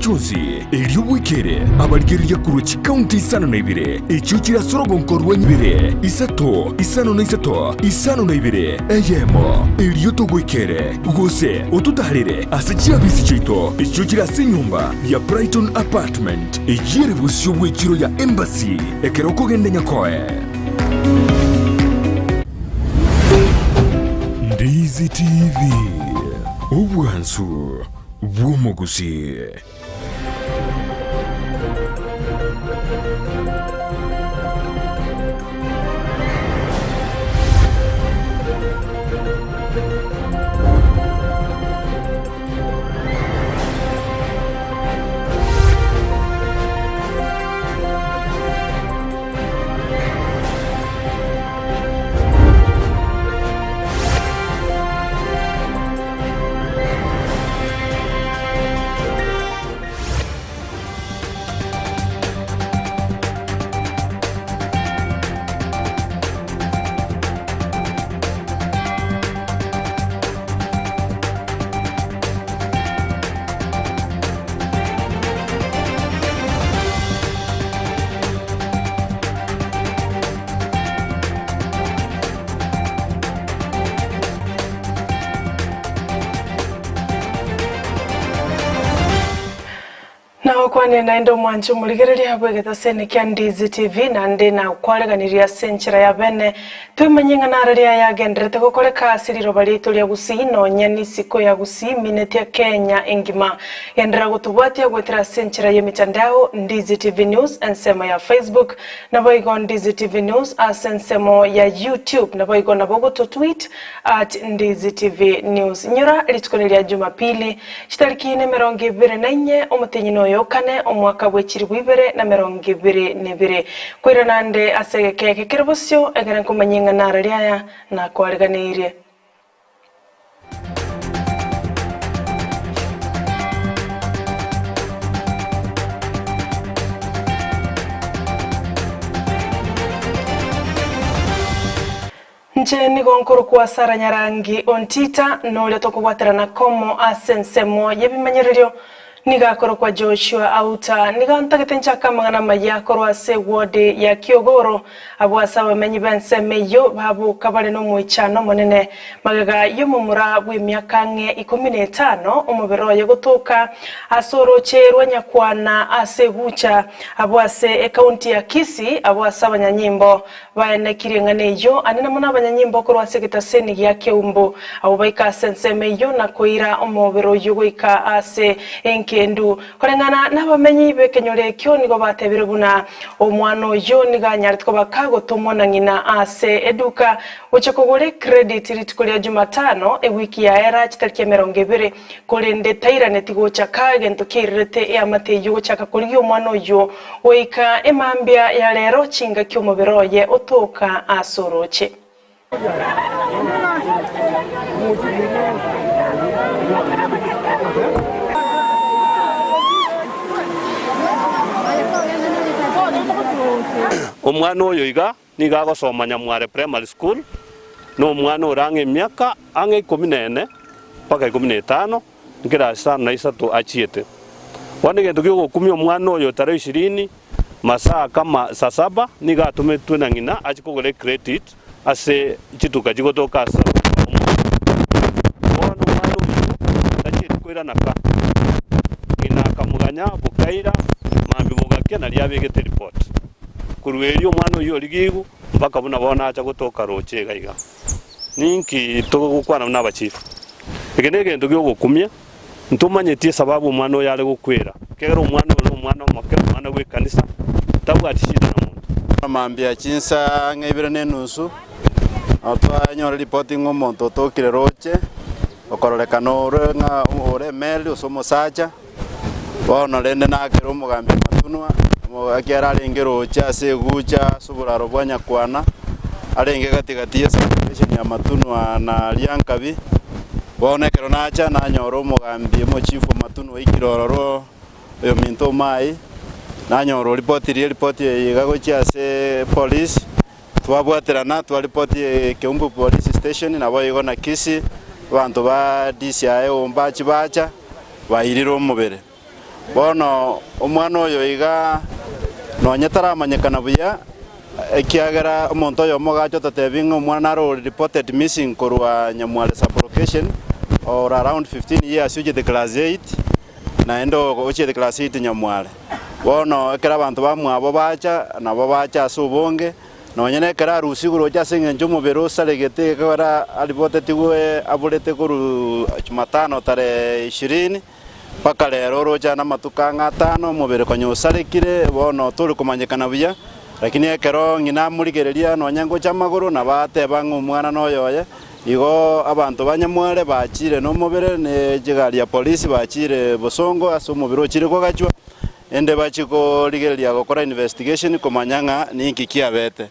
chozi elio wikere abarigeri yakuruchi county isano na ibire ichuchira sorogonko rwenyibire isato isano na isato isano na ibire eyemo elio togwikere gose ututaharire asachira bisi chito ichuchira sinyumba ya Brighton apartment ejire busyo bwekiro ya embassy ekeroko gende nyakoe Ndizi TV Ubwansu bw'omuguzi. Kwane naendo mwanchu muligereri habwegeta sene kya Ndizi TV na ndi na kwaleganiria senchira ya bene tumenyenga nararia yagenderete gukoreka asiriro balito lya gusino nyani siko ya gusi minete ya Kenya engima yendera gutubwatia gwetera senchira ya mitandao Ndizi TV News ensemo ya Facebook na boigo Ndizi TV News asensemo ya YouTube na boigo na bogo to tweet @Ndizi TV News nyura litikonelia Jumapili chitariki 24 omutenyino yokane omwaka w'ekiri 2022 kwira nande asegeke kiribosyo egera kumanyinga narariya na kwaleganirie Ncheni gonkuru kwa Sara Nyarangi Ontita nole tokubwatira na komo asensemo yebimanyererio nigakoro kwa Joshua Auta nigantagete nchaka mangana mayakoro ase wode ya Kiogoro abwasa bamenyi bensemeyo babu kabale no muichano monene magaga yomumura bw'imyaka 15 umubero yo gutuka asoro cherwa nyakwana ase bucha abwase county ya Kisii abwasa abanyanyimbo baenekirenganeyo anena muna abanyanyimbo ko rwasegeta seni ya Keumbo abo baika sensemeyo na koira umubero yo guika ase kendu korengana nabamenyi bekenyore kyo nigo batebire buna omwano yo niganyari two bakago tumona ngina ase eduka uchekogore credit ritikolia Jumatano wiki ya era chitariki 20 kolende tairane tigo chakage ntokirete amate yo chaka koli omwano yo oika emambia ya lero chinga kyo moberoye otoka asoroche Omwana oyo iga niga gosoma Nyamware Primary School no omwana orange emyaka 14 paka 15 ngira sana isatu achiete wande gento gyo kumya omwana oyo tare 20 masaa kama saa 7 niga atumetwe na ngina achikogole credit ase chituka jigotoka asa omwana tachiete kwira naka ngina kamuganya bukaira mambi mugake na lyabegete report kurueri omwana oyo ligigu mpaka buna bona acha gutoka roche gaiga ninki tugukwana na bachifu egenege ndugyo gukumya ntumanyetie sababu omwana oyo yale gukwera kegero omwana omwana we kanisa tabu atishida na muntu Amayia Chinsa ng'ibire nenusu atwanyora reporting omonto tokire roche okorolekana nga ore meli osomosacha bona rende nakero omugambi matunwa akiara arenge roche ase gucha suburaro bwanyakwana arenge gatigati esa ya matunwa na Liankabi bonekero nacha nanyora omugambi omochifu matunwa ikirororo oyo minto mai nanyora report igagocha ase police twabwaterana report Keumbu police station nabo igona Kisii bantu ba DCI ombachi bacha bayiriro omubere bono omwana oyo iga nonya taramanyekana buya ekiagera omonto oyo mogacho tatebinga omwana aro reported missing korwa Nyamwale sub-location or around 15 years uje the class 8 na endo uje the class 8 Nyamwale bono ekera abantu bamwe abo bacha nabo bacha asubonge nonya nekera rusiguro cha singenjo mubero salegete kora alibote tigwe abulete kuru Jumatano tare 20 paka lero roja na matuka ngatano mubere konyosarekire bono tuli kumanyekana buya lakini ekero ngina murigereria nonya ngo chamaguru na bate bangu omwana noyoye igo abantu banyamwale bachire no mubere ne jigari ya polisi bachire bosongo aso mubiro chire ko gachwa ende bachiko rigereria gukora investigation kumanyanga ninki kiabete.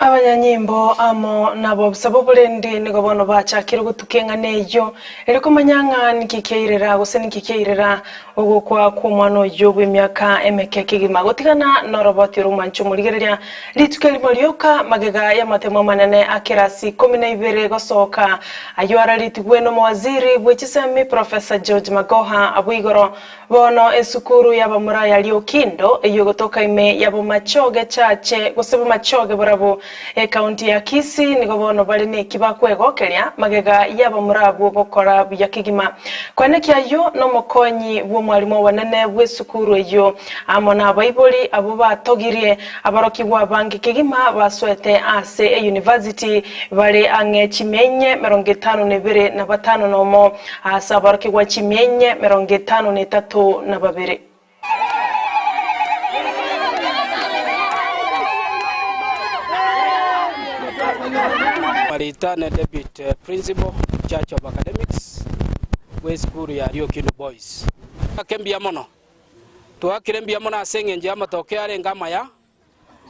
Abanyanyimbo amo nabo busabo bulendi nigo bono bachakira gutukenga neyo eriko manyanga nikikeirera gose nikikeirera ogukwa ku mwana oyo w'emyaka emekeke gima gotigana no roboti rumanchu murigereria litukeli molioka magega ya matemo manene akirasi 12 gosoka ayo aralitugwe no mawaziri bwechisemi Professor George Magoha abwigoro bono esukuru yabamura yali okindo eyo gotoka ime yabo machoge chache gose bo machoge borabo county ya Kisii nigo bono bali ne kibakwegokeria magega yaba murabu gukora byakigima kwaneki ayo no mukonyi bwo mwalimu wanene bw'esukuru eyo amona abaiboli abo batogirie abaroki bwa bangi kigima baswete ase university bali ange chimenye 52 na 5 nomo asa abaroki bwa chimenye 53 na 2. Maritana Deputy Principal Church of Academics we school ya Riokindo Boys akembia mono twakirembia mono asengenje amatokeo arenga maya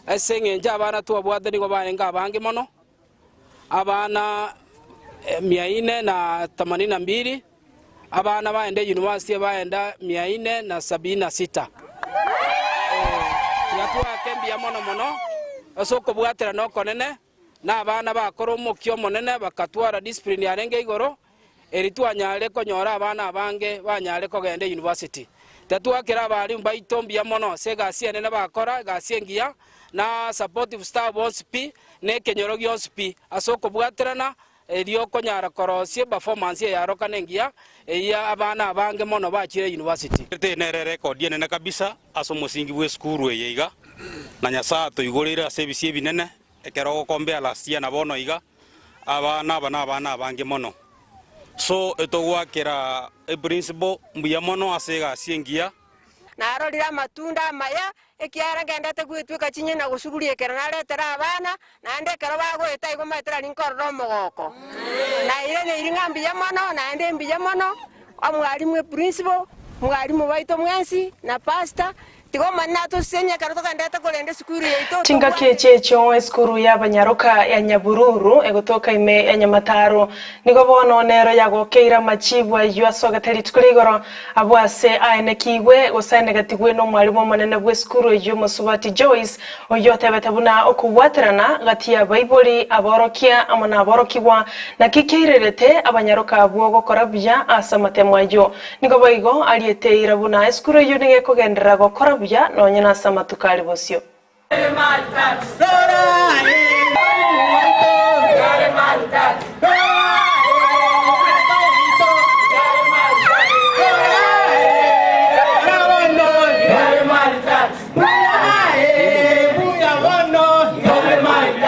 asengenje abana tuabwate nigo barenga abangi mono abana 482 abana baende university baenda 476 yatu akembia mono asoko bwatera no konene na abana bakora omukyo monene bakatwara discipline yarenge igoro eritwanyale konyora abana abange banyale kogende university tatwakira abali mbaitombia mono segasi ene bakora gasiengia na supportive staff onsp ne kenyorogi onsp asoko bwaterana elio konyara korosie performance ya rokanengia ya abana abange mono bachire university nere record ene kabisa aso musingi bwe skuru yeiga na nyasato igorira service binene ekero kombea last year na bono iga abana abange mono so etogwakira principal mbuya mono asega asiengia narorira matunda maya ekiara ngendete gwitwika kinye na gusugurie kera naretera abana na ndekero bagweta igo metera ninkorro mogoko na ile ne iringambi ya mono na ende mbiya mono amwalimu principal mwalimu baito mwensi na pastor Tinga kechecho eskuru ya banyaroka ya Nyabururu egotoka ime ya Nyamataro nigo bono nero yagokeira machibwa ywasoga teri tukurigoro abwase aene kiwe gosane gatigwe no mwalimu manene bw'eskuru yo Musubati Joyce oyote betabuna okuwaterana gati ya Bible aborokia amana aborokiwa na kikeirerete abanyaroka abwo gokora bya asamatemo yo nigo boigo aliete irabuna eskuru yo nige kogendera gokora bya nonyena sama tukali bosio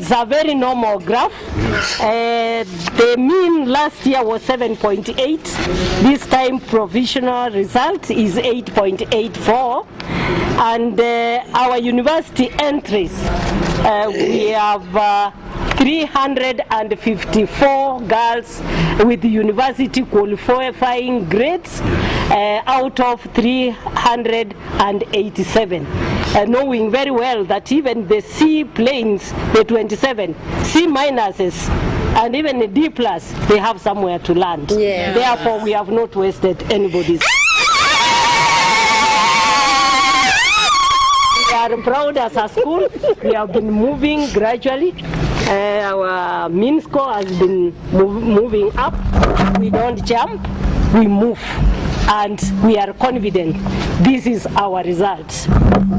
It's a very normal graph. The mean last year was 7.8. This time provisional result is 8.84. And our university entries, we have 354 girls with university qualifying grades out of 387. Knowing very well that even the C planes, the 27, C minuses, and even the D plus, they have somewhere to land. Yeah. Therefore, we have not wasted anybody's. We are proud as a school. We have been moving gradually. Our mean score has been moving up. We don't jump, we move. And we are confident this is our result.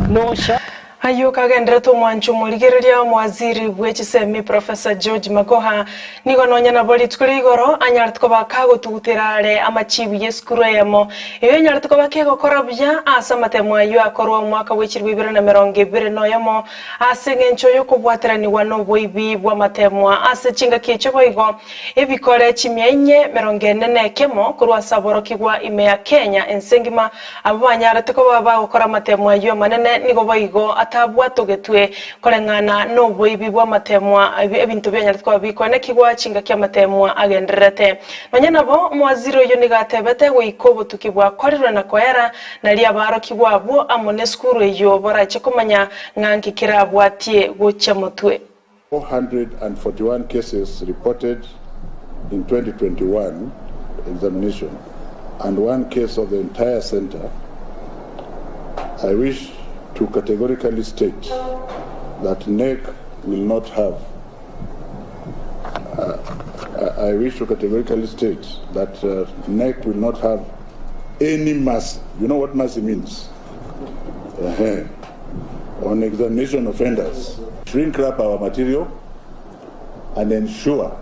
No shot. Ayo kagendera to mwanchu muligereria mwaziri bw'ekisemi Professor George Magoha nigo nonya na boli tukuri igoro anyara tukoba kago tuguterare amachibi yeskuru yemo iyo nyara tukoba kego korabya asamate mwayo akorwa mwaka w'ekirwi 2020 noyemo asengencho yo kubwaterani wano boibi bwa matemwa asechinga kicho boigo ebikore chimyenye 40 kemo kurwa saboro kigwa ime ya Kenya ensengima abanyara tukoba bagokora matemwa yo manene nigo boigo tabwa togetwe kolengana no boibi bwa matemwa ebintu byanya twaba bikone kigwa chinga kya matemwa agenderete nonyana bo mwaziro yo nigatebete wikobo tukibwa korero na koera nali abaro kigwabo amone skuru yo borache kumanya nganki kirabwatie gocha mutwe 441 cases reported in 2021 examination and one case of the entire center. I wish to categorically state that NEC will not have. I wish to categorically state that NEC will not have any mercy. You know what mercy means? On examination offenders. Shrink wrap our material and ensure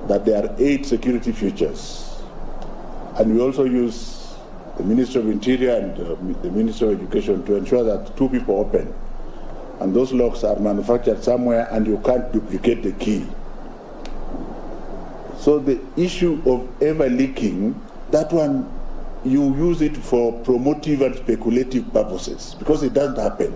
that there are 8 security features. And we also use the Ministry of Interior and the Ministry of Education to ensure that 2 people open. And those locks are manufactured somewhere and you can't duplicate the key. So the issue of ever leaking, that one, you use it for promotive and speculative purposes because it doesn't happen.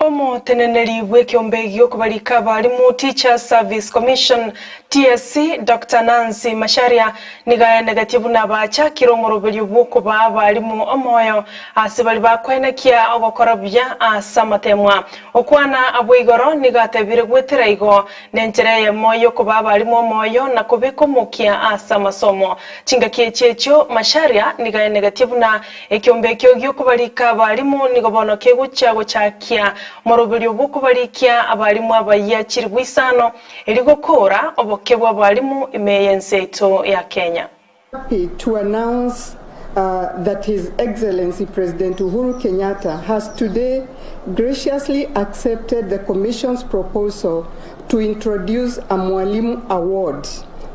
Omo teneneri wekiombe kubalika balimu Teacher Service Commission TSC Dr. Nancy Masharia niga negativu nabacha kiromorobeli buko balimu omoyo asibali bakwenekia ogokorabya asamatemwa okwana abwigoro niga tebire gweteraigo nenchereye moyo kuba balimu omoyo na kubikomukia asamasomo chinga kiechecho Masharia niga negativu na ekiombe kyo kubalika balimu nigo bono kegucha gochakia morobeli obuko balikia abalimu abaya chirwisano eligokora obokebwa abalimu imeyenseto ya Kenya. Happy to announce that His Excellency President Uhuru Kenyatta has today graciously accepted the Commission's proposal to introduce a Mwalimu Award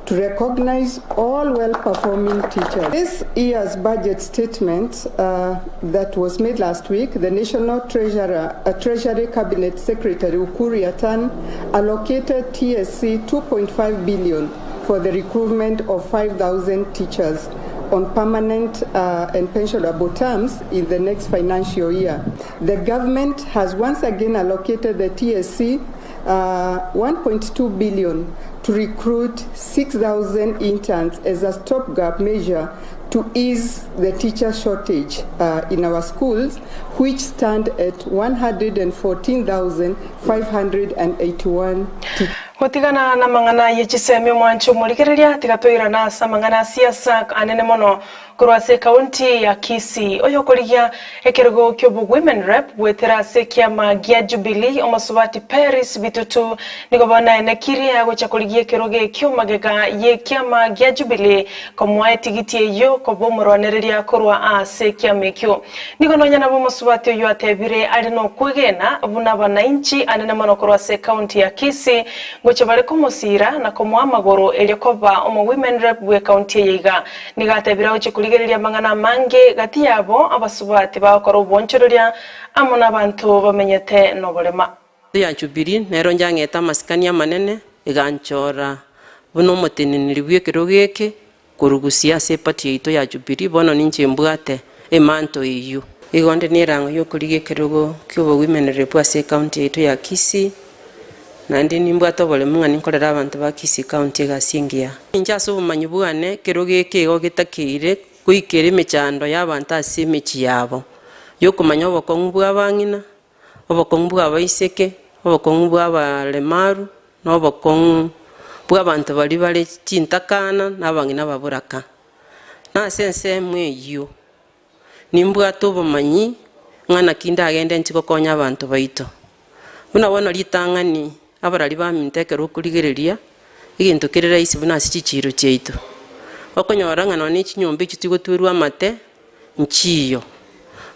to recognize all well-performing teachers. This year's budget statement that was made last week, the National Treasury Cabinet Secretary Ukuri Yatan allocated TSC 2.5 billion for the recruitment of 5,000 teachers on permanent and pensionable terms in the next financial year. The government has once again allocated the TSC 1.2 billion to recruit 6,000 interns as a stopgap measure to ease the teacher shortage in our schools, which stand at 114,581 teachers. Hotigana na mangana yechisemi mwanchu muligereria tigatoira na samangana siasa anene mono kurwase kaunti ya Kisii oyo koligia ekergo kyobu women rep bwetera sekia magia Jubilee omasubati Paris bitutu nigobana enekiri yago chakoligia keroge kyomagega ye kyama gia Jubilee komwa tigiti yo kobomorwanereria kurwa sekia mekyo nigononya nabo masubati yo atebire ali no kwegena buna bananchi anene mono kurwase kaunti ya Kisii goche bale kumusira na komwa magoro elikoba omo women rep bwe kaunti yiga nigatebira oche kuligereria mangana mange gati yabo abasubati bakora uboncheroria amona abantu bamenyete nobolema ya Jubilee nero njangeta masikania manene iganchora buno mutinini bwe kirogeke kurugusia sepati ito ya Jubilee bono ninche mbwate emanto iyo igonde nirango yo kuligekerogo kyobo women rep ase county ito ya Kisii nandi nimbwato bole munga ninkorera abantu ba Kisii county gasingia injaso bumanyi bwane kirogeke go gitakire kuikere mechando y'abantu ase mechi yabo yo kumanya obokongu bw'abangina obokongu bw'abaiseke obokongu bw'abalemaru n'obokongu bw'abantu bali chintakana n'abangina baburaka na sense mwe yo nimbwato bumanyi ngana kinda agende nchiko konya abantu baito buna bono litangani abarali bamintekera okurigereria igintu kirera isi buna sichiro cheito okonyora ngana ni chinyombe chitigotwerwa amate nchiyo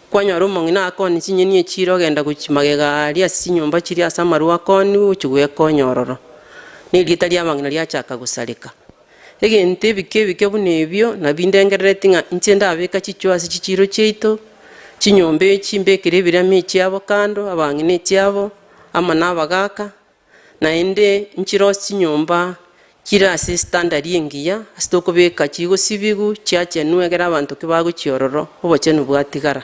kwanyora omong'ina akoni chinyeni echiro genda guchimagega ali asinyomba chiri asamaru akoni uchugwe konyororo ni litali amang'ina liachaka gusarika egente ebike bunebyo nabindengerereti ng'a nchenda abeka chichwa sichiro cheito chinyombe chimbekere ebirami chiabo kando abang'ine chiabo ama nabagaka naende nchiro chinyomba kira ase standard yengiya asitokobeka chigosibigu chiachenwegera abantu kibagochiororo obochenu bwatigara.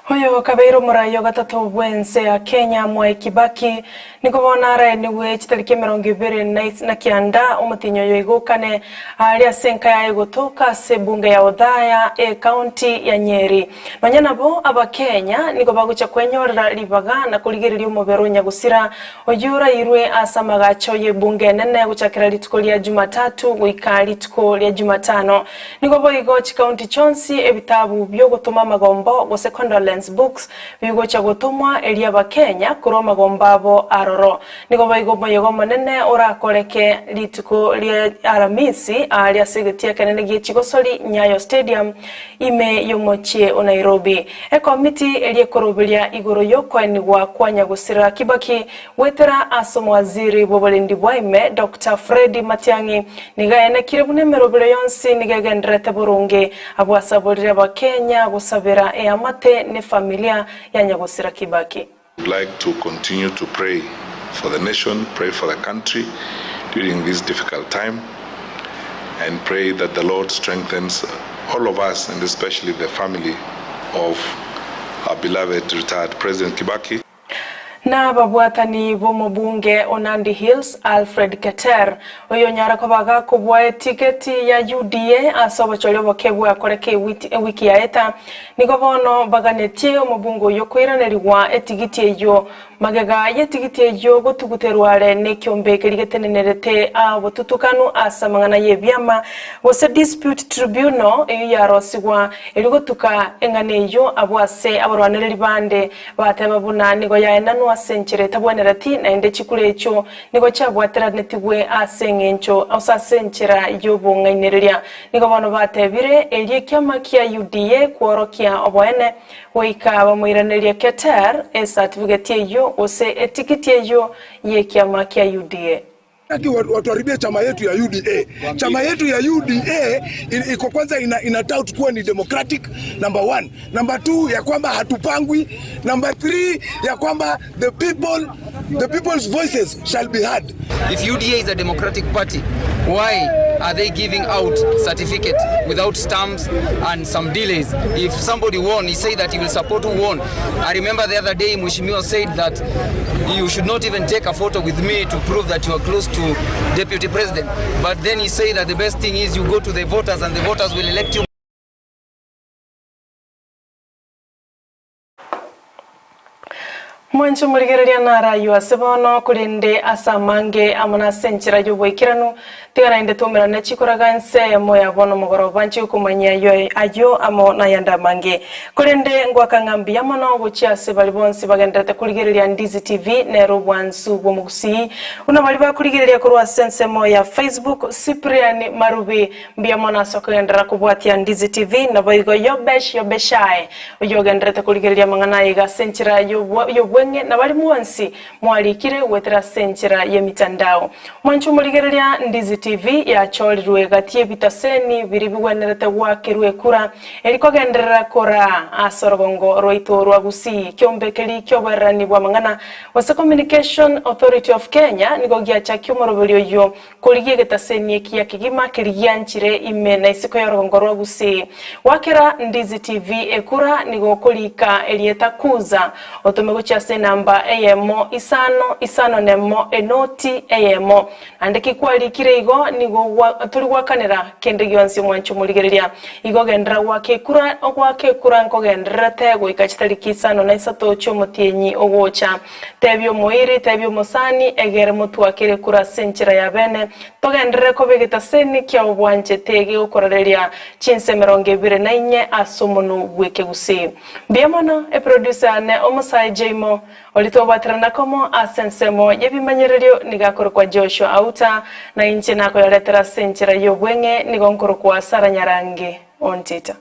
Huyo kabeiro murayo gatatu bwense ya Kenya Mwai Kibaki niko bonara niwe chitariki 20 na kianda umutinyo yoigukane alia senka ya gutoka se bunge ya Odhaya county ya Nyeri nonyana bo aba Kenya niko bagucha kwenyorera libaga na kuligereria umubero nyagusira oyura irwe asamaga choye bunge nene guchakira litukolia Jumatatu guikali tukolia Jumatano niko boigo county chonsi ebitabu byo gutuma magombo go secondary books bigo cha gutumwa elia ba Kenya kuroma gombabo aroro niko baigo moyego manene orakoreke lituko lia aramisi alia segetia kanene gichigosoli Nyayo Stadium ime yomochie o Nairobi committee elie korobelia igoro yoko enigwa kwanya gusira Kibaki wetera asomo waziri bobolendi bwaime Dr. Freddy Matiang'i nigaene kirebune merobele yonsi nigagendrete burunge abwasabolira ba Kenya gusabira amate ne familia ya Nyagusira Kibaki. We'd like to continue to pray for the nation, pray for the country during this difficult time, and pray that the Lord strengthens all of us, and especially the family of our beloved retired President Kibaki. Na babwatani bomo bunge Onandi Hills Alfred Keter oyo nyara kobaga kubwa tiketi ya UDA asobo cholebo kebwe akoreke wiki ya eta niko bono baganetie omubungo yokwiraneriwa etigiti eyo magega yetigiti eyo gotuguterware ne kyombe keligetenenerete abotutukanu asamangana yebyama wose dispute tribunal eyo yarosigwa eligotuka engane eyo abwase abarwaneri bande bateba buna nigo yaenanu asenchire tabwanerati naende chikule echo niko chabwatera netigwe asengencho osasenchira yobongainereria niko bano batebire elie kyama kia UDA kworokia obwene weika bamwiraneria Keter certificate eyo ose etikiti eyo ye kyama kia UDA. Watuharibia chama yetu ya UDA. Chama yetu ya UDA iko kwanza ina tout kuwa ni democratic, number 1. Number 2 ya kwamba hatupangwi. Number 3 ya kwamba the people's voices shall be heard. If UDA is a democratic party, why are they giving out certificate without stamps and some delays? If somebody won, he said that he will support who won. I remember the other day Mheshimiwa said that you should not even take a photo with me to prove that you are close to Deputy President. But then he said that the best thing is you go to the voters and the voters will elect you. Mwencho muligereria nara yuasebono kulinde asamange amana senchira yuboikiranu tigana inde tumira ne chikoraga nse moya bono mogoro banchi kumanya yo ayo amo na yanda mange kulinde ngwaka ngambi yamono guchia sebali bonsi bagendete kuligereria Ndizi TV nero bwansu bomugusi una bali bakuligereria kurwa sense moya Facebook Cyprian Marubi mbiyamona sokogendera kubwatia Ndizi TV na boigo yobeshae uyogendete kuligereria mangana yiga senchira yo na bali mwansi mwalikire wetera senchira ye mitandao mwanchu muligereria Ndizi TV ya cholirwe gatie bitaseni biribiwenerete wakirwe kura elikogenderera kora asorogongo roito rwagusi kyombekeli kyobarani bwa mangana wase Communication Authority of Kenya nigogia chakyo morobelio yo kuligie getaseni kia kigima kiligianchire ime na isiko yorogongo rwagusi wakira Ndizi TV ekura nigokolika elieta kuza otomegocha namba AMO isano nemo enoti AMO andeki kwa likire igo nigo tuli gwakanira kende gionsi mwanchu muligereria igo gendra gwakekura nkogendra tego ikachitariki sano na isato chomutienyi ogocha tebyo moiri tebyo mosani egere mutwakire kura senchira ya bene togendre kobegeta seni kya obwanje tege okoreria chinse 24 asomunu bweke gusi biamono e producer ne omosai jemo olitobatrana komo asensemo yebimanyererio nigakoro kwa Joshua Auta na inchi nako yaletera senchira yobwenge nigonkoro kwa Sara Nyarange Ontita.